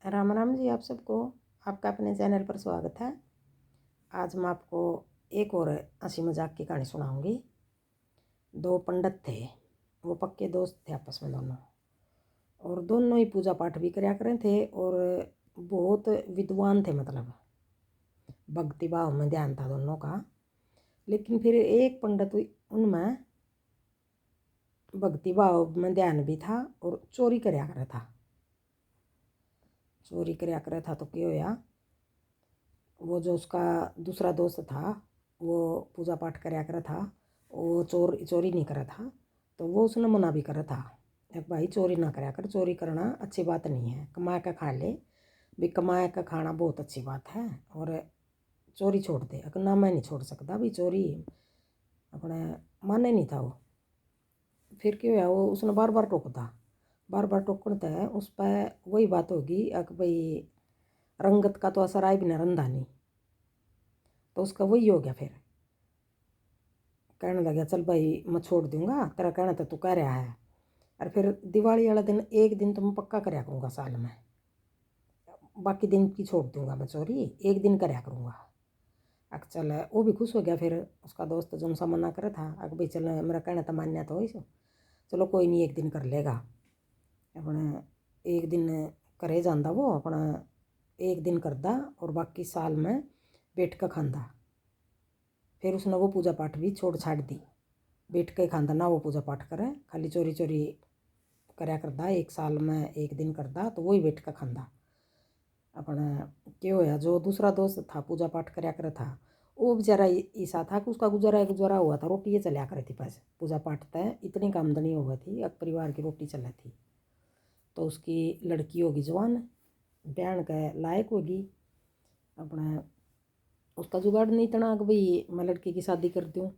राम राम जी आप सबको। आपका अपने चैनल पर स्वागत है। आज मैं आपको एक और हंसी मजाक की कहानी सुनाऊंगी। दो पंडित थे, वो पक्के दोस्त थे आपस में दोनों, और दोनों ही पूजा पाठ भी करया करें थे और बहुत विद्वान थे, मतलब भक्ति भाव में ध्यान था दोनों का। लेकिन फिर एक पंडित उनमें भक्ति भाव में ध्यान भी था और चोरी करया करा था। चोरी करया करा था तो क्या होया, वो जो उसका दूसरा दोस्त था वो पूजा पाठ करया करा था, वो चोरी नहीं करा था। तो वो उसने मना भी करा था, एक भाई चोरी ना करया कर, चोरी करना अच्छी बात नहीं है, कमा के खा ले भी, कमाए का खाना बहुत अच्छी बात है और चोरी छोड़ दे। अगर ना मैं नहीं छोड़ सकता भी, चोरी अपने माने नहीं था वो। फिर क्यों है, वो उसने बार बार टोकता है उस पर वही बात होगी कि भाई रंगत का तो असर आए भी ना रंधा नहीं, तो उसका वही हो गया। फिर कहने लगा चल भाई मैं छोड़ दूंगा, तेरा कहना तो तू कह रहा है। और फिर दिवाली वाला दिन एक दिन तो मैं पक्का करया करूँगा साल में, बाकी दिन की छोड़ दूंगा मैं चोरी, एक दिन करया करूँगा। अक चल वो भी खुश हो गया। फिर उसका दोस्त जो उनसा मना करे था, अक भाई चल मेरा कहना तो मान्या तो हो, चलो कोई नहीं एक दिन कर लेगा। अपने एक दिन करे जाता वो, अपना एक दिन करदा और बाकी साल में बैठ कर खांदा। फिर उसने वो पूजा पाठ भी छोड़ छाड़ दी, बैठ के खांदा ना वो पूजा पाठ करे, खाली चोरी चोरी करया करदा। एक साल में एक दिन करदा तो वही बैठ कर खांदा। अपना क्या होया, जो दूसरा दोस्त था पूजा पाठ करया करे था, वो बेचारा ऐसा था कि उसका गुजारा हुआ था, रोटी ये चलिया करे थी, बस पूजा पाठ तय इतनी का आमदनी हो गई थी, अब परिवार की रोटी चला थी। तो उसकी लड़की होगी जवान, ब्याह के लायक होगी। अपना उसका जुगाड़ नहीं तना कि भाई मैं लड़की की शादी कर दूँ।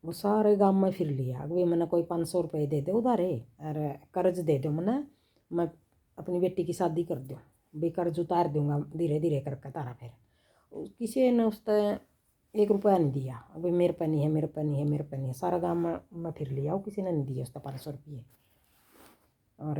वो सारे गांव में फिर लिया कि भाई मैंने कोई 500 रुपये दे दे उधारे और कर्ज दे दो, मैं अपनी बेटी की शादी कर दूँ, भाई कर्ज उतार दूंगा धीरे धीरे करके तारा। फिर किसी ने उस पर 1 रुपया नहीं दिया, भाई मेरे पे नहीं है, मेरे पे नहीं है, मेरे पे नहीं है। सारा गाँव में फिर लिया, वो किसी ने नहीं दिया उसका 500 रुपये। और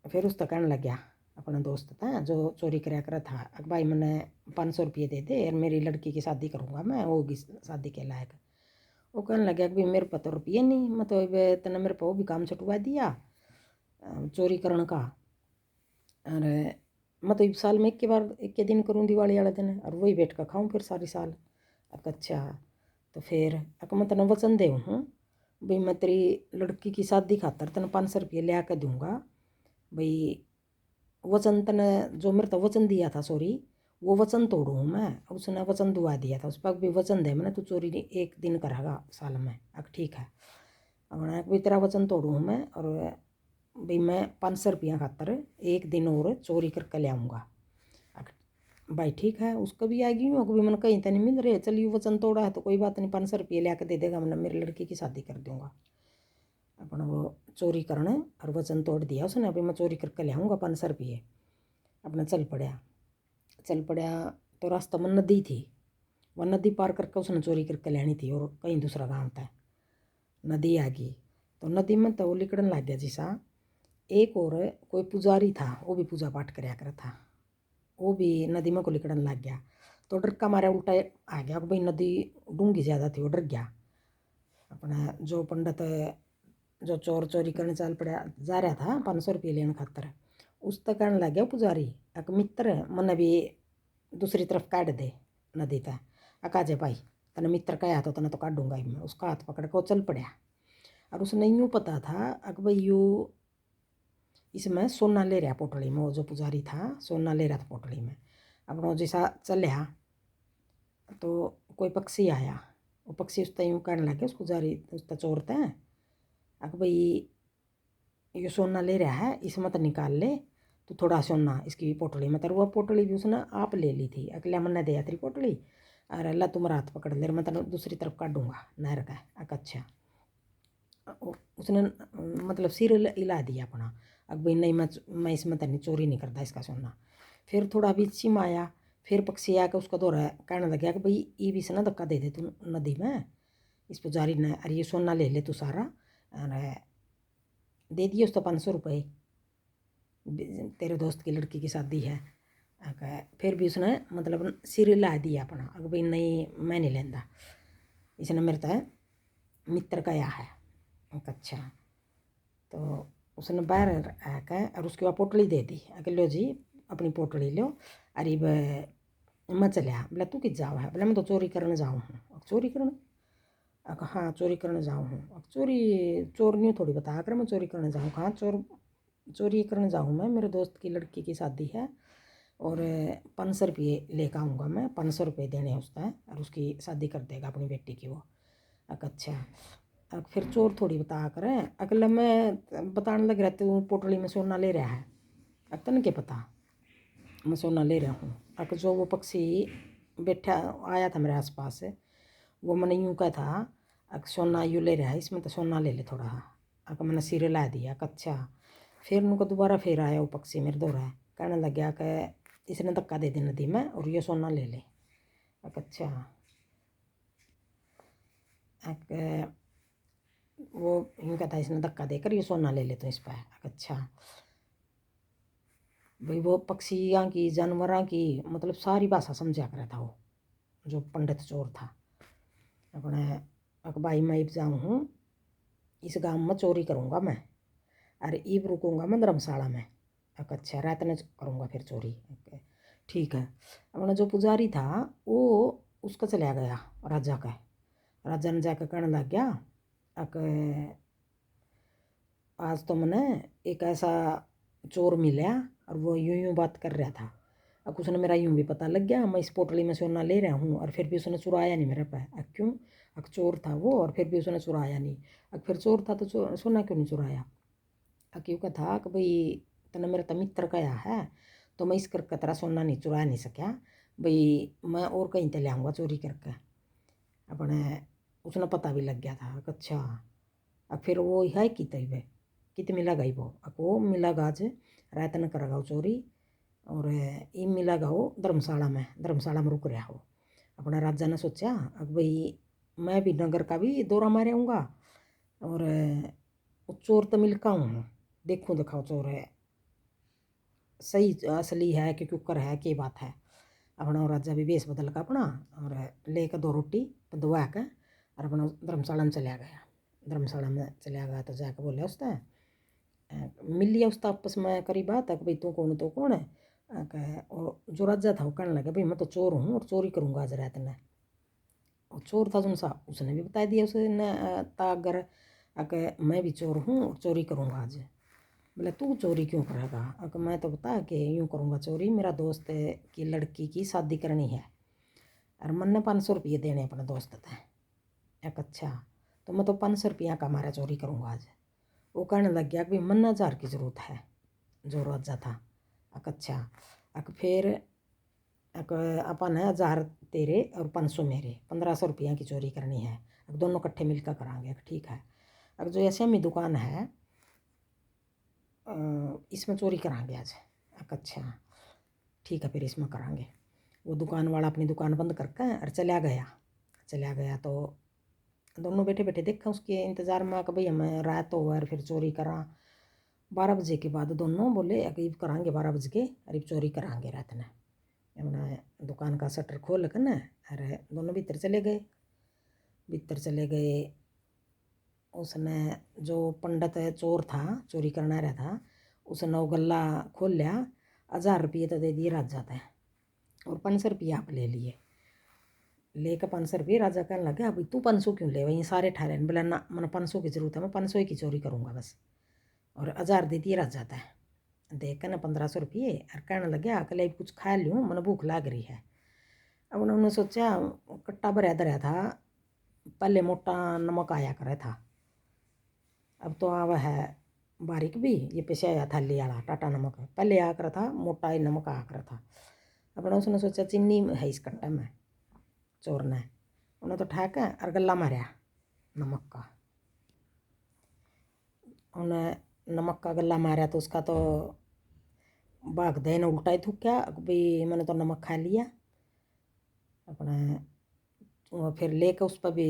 फिर उस कहने लग गया अपना दोस्त था जो चोरी कराया करा था, भाई मैंने 500 रुपये दे दे और मेरी लड़की की शादी करूँगा, मैं होगी शादी के लायक। वो कहने लगे कि भाई मेरे पास तो रुपये नहीं, मैं तो तेने मेरे को वो भी काम छुटवा दिया चोरी करने का, और मैं तो इस साल में एक के बार एक के दिन करूँ दिवाली वाले दिन, और वही बैठ कर खाऊँ फिर सारी साल। अच्छा तो फिर मैं तेना वचन दे हूँ भाई मैं तेरी लड़की की शादी खातर तेना 500 रुपये ले आकर दूँगा, भाई वचन तने जो मेरे तो वचन दिया था, सॉरी वो वचन तोड़ू हूँ मैं। उसने वचन दुआ दिया था, उस पर भी वचन दे मैंने, तू चोरी एक दिन करेगा साल में। अब ठीक है, अब भी तेरा वचन तोड़ू हूँ मैं, और भाई मैं 500 रुपया खातर एक दिन और चोरी करके ले आऊँगा। भाई ठीक है, उसका भी आ गई हूँ कि मैंने कहीं तो नहीं मिल रहे, चलिए वचन तोड़ा है तो कोई बात नहीं, 500 रुपये ले आकर दे देगा, मैंने मेरी लड़की की शादी कर दूँगा। अपना वो चोरी करने और वचन तोड़ दिया उसने, अभी मैं चोरी करके ले आऊँगा 500 रुपये। अपना चल पड़ा तो रास्ता में नदी थी, वह नदी पार करके उसने चोरी करके लेनी थी, और कहीं दूसरा गाँव था। नदी आ गई तो नदी में तो वो लिकड़न लग गया जैसा। एक और कोई पुजारी था, वो भी पूजा पाठ करया करा था, वो भी नदी में को लिकड़न लग गया। तो डर का मारा उल्टा आ गया, भाई नदी डूंगी ज़्यादा थी, वो डर गया। अपना जो पंडित जो चोरी करने चल पड़ा जा रहा था 500 रुपये लेने खातर, उस तक कहने लग गया पुजारी, एक मित्र मन भी दूसरी तरफ काट दे नदी तक। अकाजे भाई तने मित्र कहा तो तने तो काटूंगा ही मैं। उसका हाथ पकड़ के वो चल पड़ा, और उसने यूँ पता था अक भाई यू इसमें सोना ले रहा पोटली में, वो जो पुजारी था सोना ले रहा था पोटली में। अपना जैसा चलिया तो कोई पक्षी आया, वो पक्षी उस यूँ कहने लगे उस पुजारी उस चोरते हैं, अक भाई ये सोना ले रहा है इसे मत निकाल ले, तो थोड़ा सोना इसकी पोटली में। तर वो पोटली भी उसने आप ले ली थी, अगले मन ने दिया तेरी पोटली, और अल्लाह तुम्हारा हाथ पकड़ ले, मैं तेना दूसरी तरफ काटूंगा नहर का। अच्छा उसने मतलब सिर हिला दिया अपना, अब भाई नहीं मैं इसमें तनी चोरी नहीं करता इसका सोना। फिर थोड़ा बीच में आया, फिर पक्षी आकर उसका दौरा कहने लगा कि भाई ये भी से ना धक्का दे दे तू नदी में, इस पुजारी ने, अरे ये सोना ले ले तू सारा। और दे दिए उसको 500 रुपये तेरे दोस्त की लड़की की शादी है। फिर भी उसने मतलब सिर ला दिया अपना, अगर भाई नहीं मैं नहीं लेंदा, इसने मेरे तय मित्र का या है। अच्छा, तो उसने बाहर आकर और उसके बाद पोटली दे दी, अगर लो जी अपनी पोटली लो। अरे मैं चलिया, बोला तू किस जाओ है, बोला मैं तो चोरी करने जाऊँ हूँ। चोरी करने? हाँ चोरी करने जाऊँ हूँ। अब चोर नहीं थोड़ी बता कर मैं चोरी करने जाऊँ, कहाँ चोरी करने जाऊँ मैं, मेरे दोस्त की लड़की की शादी है और 500 रुपये लेकर आऊँगा मैं, 500 रुपये देने उसका है और उसकी शादी कर देगा अपनी बेटी की वो। अच्छा, फिर चोर थोड़ी बता कर अगला मैं बताने लग रहा तू पोटली में सोना ले रहा है, तन के पता मैं सोना ले रहा हूँ। जो वो पक्षी बैठा आया था मेरे आसपास, वो मैंने यूँ कहा था सोना यूँ ले रहा है, इसमें तो सोना ले ले थोड़ा। मैंने सिरे ला दिया। अच्छा, फिर उनको दोबारा फिर आया वो पक्षी मेरे दौरा है, कहने लग गया कि इसने धक्का दे दी नदी में और ये सोना ले ले। अच्छा, वो यूँ कहता है इसने धक्का देकर ये सोना ले ले तो इस पर। अच्छा भाई, वो पक्षियाँ की जानवरों की मतलब सारी भाषा समझा कर था वो जो पंडित चोर था। अपने भाई मैं इब जाऊँ हूँ, इस गांव में चोरी करूँगा मैं, अरे ईब रुकूँगा मैं धर्मशाला में। अच्छा, रात में करूँगा फिर चोरी। ठीक है। अपना जो पुजारी था वो उसका चला गया राजा का, राजा ने जाकर कहने लग गया आज तो मैंने एक ऐसा चोर मिला और वो यूं यूं बात कर रहा था। अब उसने मेरा यूं भी पता लग गया, मैं इस पोटली में सोना ले रहा हूँ और फिर भी उसने चुराया नहीं मेरे पे। क्यों? चोर था वो और फिर भी उसने चुराया नहीं। फिर चोर था तो सोना क्यों नहीं चुराया? क्यों का था कि भाई तने मेरा तो मित्र कया है, तो मैं इस करके तेरा सोना नहीं चुरा नहीं सका भाई, मैं और कहीं ते ले आऊँगा चोरी करके। अपने उसने पता भी लग गया था। अच्छा, अब फिर वो है कि तय कित मिला गई वो मिला गाज रात न करेगा वो चोरी और ये मिला गा वो धर्मशाला में रुक रहा हो। अपना राजा ने सोचा अब भाई मैं भी नगर का भी दौरा मारे आऊँगा और वो चोर तो मिलका हूँ, देखूँ दिखाओ चोर है सही असली है कि कुकर है क्या बात है। अपना राजा भी बेस बदल का अपना और लेकर 2 रोटी दवा के और अपना धर्मशाला में चला गया। धर्मशाला में चला गया तो जाकर बोले उसने मिल लिया उसका आपस में करी बात है कि भाई तू कौन तो कौन है। और जो राजा था वो कहने लगा भाई मैं तो चोर हूँ और चोरी करूँगा आज रात ने। और चोर था जो सा उसने भी बता दिया उसने तागर मैं भी चोर हूँ और चोरी करूँगा आज। बोले तू चोरी क्यों करेगा? मैं तो बता कि यूँ करूँगा चोरी, मेरा दोस्त की लड़की की शादी करनी है और मन ने 500 रुपये देने अपने दोस्त थे। अच्छा, तो मैं तो 500 रुपया का मारा चोरी करूँगा आज। वो कहने लग गया कि भाई मन 1000 की ज़रूरत है, जो राजा था। अच्छा, फिर अपन है 1000 तेरे और 500 मेरे, 1500 रुपया की चोरी करनी है। दोनों इकट्ठे मिलकर करांगे। ठीक है। जो ऐसे में दुकान है इसमें चोरी करांगे आज। अच्छा, ठीक है फिर इसमें करांगे। वो दुकान वाला अपनी दुकान बंद करके और चला गया तो दोनों बैठे बैठे देखा उसके इंतज़ार में कि भाई हमें रात हो और फिर चोरी करा। 12 बजे के बाद दोनों बोले अरीब करांगे, 12 बजे के अरीब चोरी करांगे रात ने। अपना दुकान का शटर खोल कर ना अरे दोनों भीतर चले गए। उसने जो पंडित चोर था चोरी करना रहा था उसने वो गल्ला खोल लिया, 1000 रुपये तो दे दिए राजा ने और 500 रुपये आप ले लिए। लेकर 500 रुपये राजा कहने लगे अभी तू 500 क्यों ले वहीं सारे ठहरे? बोला ना मैंने 500 की ज़रूरत है, मैं 500 की चोरी करूँगा बस। और 1000 दे दिए राजा ने। देख कर ना 1500 रुपये और कहने लगे अकेले कुछ खा लूँ, मैंने भूख लाग रही है। अब उन्होंने सोचा कट्टा भरा धरा था, पहले मोटा नमक आया करे था, अब तो आवा है बारीक भी, ये पीछे आया थाली वाला टाटा नमक है, पहले आ कर था मोटा ही नमक आ कर था। अपना उसने सोचा चीनी है इस कट्टे में, चोर ने उन्हें तो ठहक और गला मारा नमक का। उन्हें नमक का गला मारा तो उसका तो भाग दे ने उल्टा ही थूका भाई मैंने तो नमक खा लिया। अपने फिर लेकर उस पर भी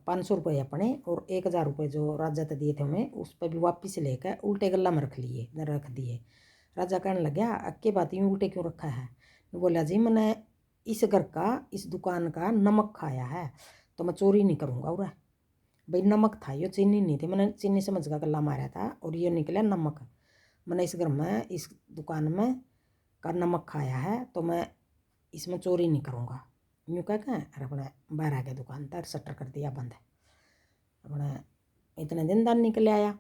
500 रुपये अपने और 1000 रुपये जो राजा ने दिए थे उन्हें उस पर भी वापस लेकर उल्टे गला में रख दिए। राजा कहने लगा अक्के बात यूँ उल्टे क्यों रखा है। बोला जी मैंने इस घर का इस दुकान का नमक खाया है तो मैं चोरी नहीं करूँगा। और भाई नमक था, ये चीनी नहीं थी, मैंने चीनी समझ का गला मारा था और ये निकला नमक। मैंने इस घर में इस दुकान में का नमक खाया है तो मैं इसमें चोरी नहीं करूँगा। यूँ कह के अरे अपने बाहर आ गया दुकान तर शटर कर दिया बंद। अपने इतने दिन दान निकल आया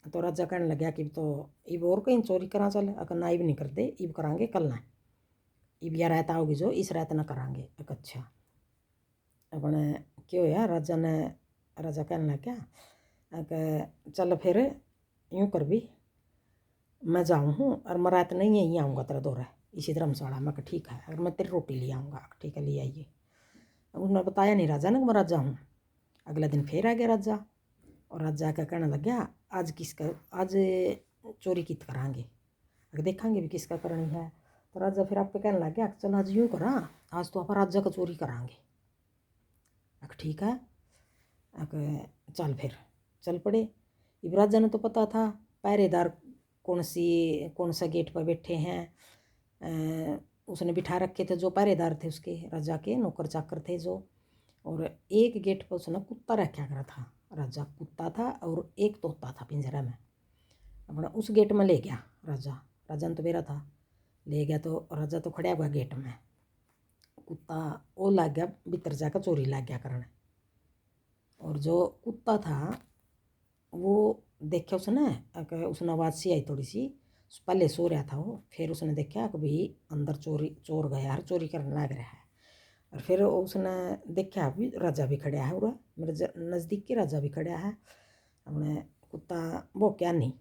तो राजा कहने लगा कि तो इब और कहीं चोरी करा चल, अगर ना इब नहीं करते इब करांगे कल ना, इब या रात आओगी जो इस रात ना करांगे। अच्छा अपने क्यों यार राजा कहने लगा कि चल फिर यूँ कर भी मैं जाऊँ हूँ और मैं रात नहीं यहीं आऊँगा तेरा दौरा इसी धर्मशाला में। कि ठीक है, अगर मैं तेरी रोटी ले आऊँगा। ठीक है ले आइए। उसने बताया नहीं राजा ने कि मैं राजा हूँ। अगला दिन फिर आ गया राजा और राजा का कहने लग गया आज चोरी कित करांगे, अगर देखेंगे भी किसका करनी है। तो राजा फिर आप पे कहने लग गया चल आज यूँ करा, आज तो आप राजा का चोरी करांगे। ठीक है चल फिर चल पड़े। इब राजा ने तो पता था पहरेदार कौन सा गेट पर बैठे हैं। उसने बिठा रखे थे जो पहरेदार थे उसके राजा के नौकर चाकर थे जो। और एक गेट पर उसने कुत्ता रखा करा था। राजा कुत्ता था और एक तोता था पिंजरा में। अपना उस गेट में ले गया राजा ने तो बेरा था ले गया। तो राजा तो खड़ा हुआ गेट में, कुत्ता वो लग गया भीतर जाकर चोरी लग गया करने। और जो कुत्ता था वो देखा उसने आवाज़ सी आई थोड़ी सी, पहले सो रहा था वो, फिर उसने देखा कि भाई अंदर चोर गया है, चोरी करने लग रहा है। और फिर उसने देखा भी राजा भी खड़ा है, और मेरे नज़दीक के राजा भी खड़ा है। हमने कुत्ता वो क्या नहीं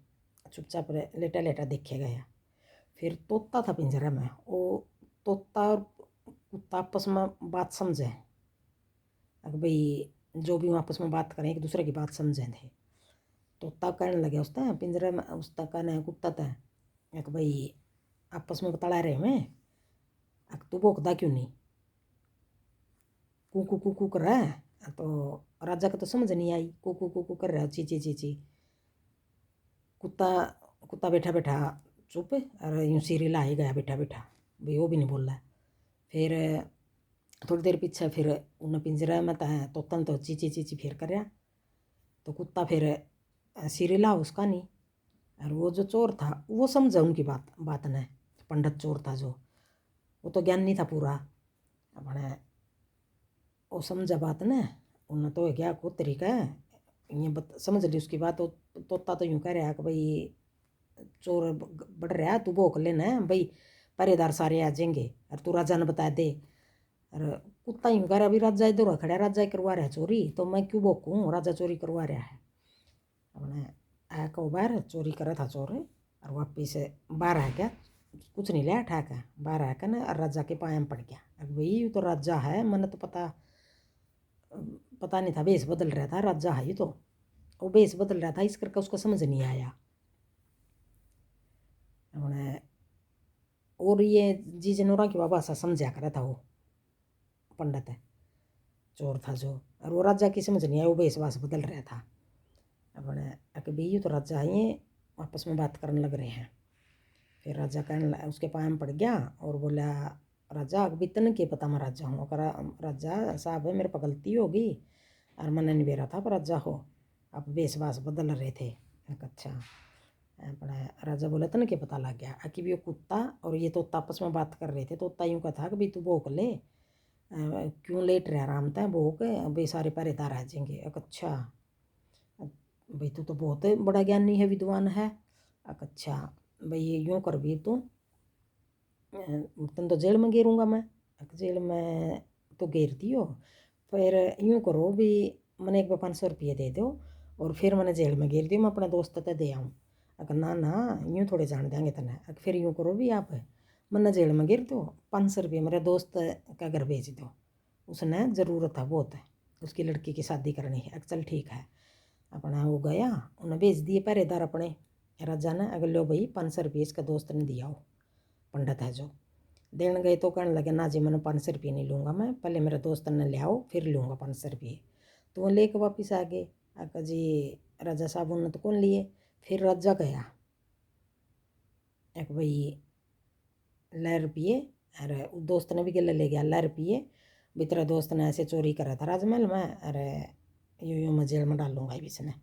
चुपचाप लेटा लेटा देखे गया। फिर तोता था पिंजरे में, वो तोता और कुत्ता आपस में बात समझे कि भाई जो भी आपस में बात करें एक दूसरे की बात समझे थे। तोता कहने लगे उसने पिंजरे में, उसका कहने कुत्ता था कि भाई आपस में बता रहे हमें तू भोंकदा क्यों नहीं, कू कू कू कू कर रहा है। तो राजा को तो समझ नहीं आई, कू कू कू कू कर रहा है ची ची ची ची। कुत्ता कुत्ता बैठा बैठा चुप और यूँ सीरिला ही गया बैठा बैठा, भाई वो भी नहीं बोल रहा। फिर थोड़ी देर पीछे फिर उन्हें पिंजरा में तोता तो ची ची ची ची फिर कर रहा। तो कुत्ता फिर सीरिला उसका नहीं। और वो जो चोर था वो समझा उनकी बात ने, पंडित चोर था जो, वो तो ज्ञान नहीं था पूरा अपने, वो समझा बात ने। उन्हें तो क्या को तरीका है ये समझ ली उसकी बात। तोता तो यूँ कह रहा है कि भाई चोर बढ़ रहा तू भोंक लेना भाई, पहरेदार सारे आ जाएंगे और तू राजा ने बता दे। और कुत्ता यूँ कह रहा अभी राजा इधर खड़ा, राजा ही करवा रहा है चोरी तो मैं क्यों भोंकूँ, राजा चोरी करवा रहा है। अपने आया को बाहर चोरी करा था चोर, और वापिस बाहर आ गया, कुछ नहीं लिया ठा के बाहर आकर ना और राजा के पाए में पड़ गया। अब भाई ये तो राजा है, मैंने तो पता नहीं था, भेष बदल रहा था राजा है ये तो, वो भेष बदल रहा था इस करके उसको समझ नहीं आया। अपने और ये जी जनोरा की भाषा समझा करा था वो पंडित है चोर था जो, और वो राजा की समझ नहीं आया, वो भेष वास बदल रहा था। अपने अके भी तो राजा है ये आपस में बात करने लग रहे हैं। फिर राजा कहने उसके पाँव में पड़ गया और बोला राजा अभी तन के पता मैं राजा हूँ। राजा साहब है मेरे पर गलती होगी और मैंने नहीं बेरा था पर राजा हो, आप बेसवास बदल रहे थे। अच्छा अपना राजा बोला तन के पता लग गया कि भी वो कुत्ता और ये तोता आपस में बात कर रहे थे। तोता यूँ का था कि भाई तू भोंक ले, क्यों लेट रहा आराम था भोंक, भाई सारे पहरेदार आ जाएंगे। अच्छा भाई तू तो बहुत बड़ा ज्ञानी है विद्वान है। अच्छा भाई ये यूँ कर भी तू तुम तो जेल में गिरूँगा मैं, जेल में तो घेर दियो। फिर यूँ करो भी मैंने एक बार 500 रुपये दे दो और फिर मैंने जेल में घेर दियो, मैं अपने दोस्त ते दे आऊँ। अगर ना ना यूँ थोड़े जान देंगे तने, फिर यूँ करो भी आप मैंने जेल में गिर दो, 500 रुपये मेरे दोस्त का घर भेज दो, उसने ज़रूरत है बहुत है, उसकी लड़की की शादी करनी है। चल ठीक है अपना हो गया, उन्हें भेज दिए पहरेदार अपने राजा ने। अगर लो भाई 500 रुपये इसका दोस्त ने दिया हो, पंडित है जो। देने गए तो कहने लगे ना जी मैंने 500 रुपये नहीं लूँगा, मैं पहले मेरे दोस्त ने ले आओ फिर लूँगा 500 रुपये। तो वो लेके वापस आ गए। आका जी राजा साहब उन्होंने तो कौन लिए। फिर राजा गया एक भाई 1,00,000 अरे दोस्त ने भी गले ले गया 1,00,000 भी तेरा दोस्त ने ऐसे चोरी करा था राजमहल में। अरे यूँ मैं जेल में डालूंगा भी इसने।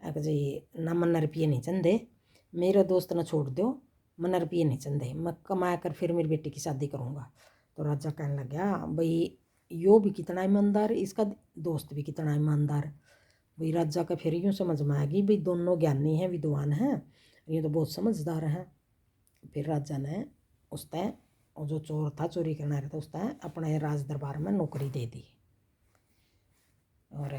एक जी ना 1,000 नहीं चंदे, मेरे दोस्त ने छोड़ दो, 1,000 नहीं चंदे, मैं कमा कर फिर मेरी बेटी की शादी करूँगा। तो राजा कहने लग गया भाई यो भी कितना ईमानदार, इसका दोस्त भी कितना ईमानदार। भाई राजा का फिर यूँ समझ में आ गई भाई दोनों ज्ञानी हैं, विद्वान हैं, ये तो बहुत समझदार हैं। फिर राजा ने उस तय और जो चोर था, चोरी करना रहा था, उस तय अपने राज दरबार में नौकरी दे दी। और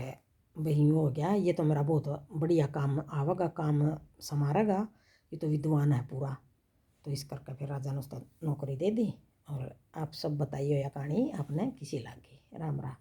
भाई यूँ हो गया ये तो मेरा बहुत बढ़िया काम आवेगा, काम संवारेगा, ये तो विद्वान है पूरा। तो इस करके फिर राजा ने उसको नौकरी दे दी। और आप सब बताइए यह कहानी आपने किसी लागी। राम राम।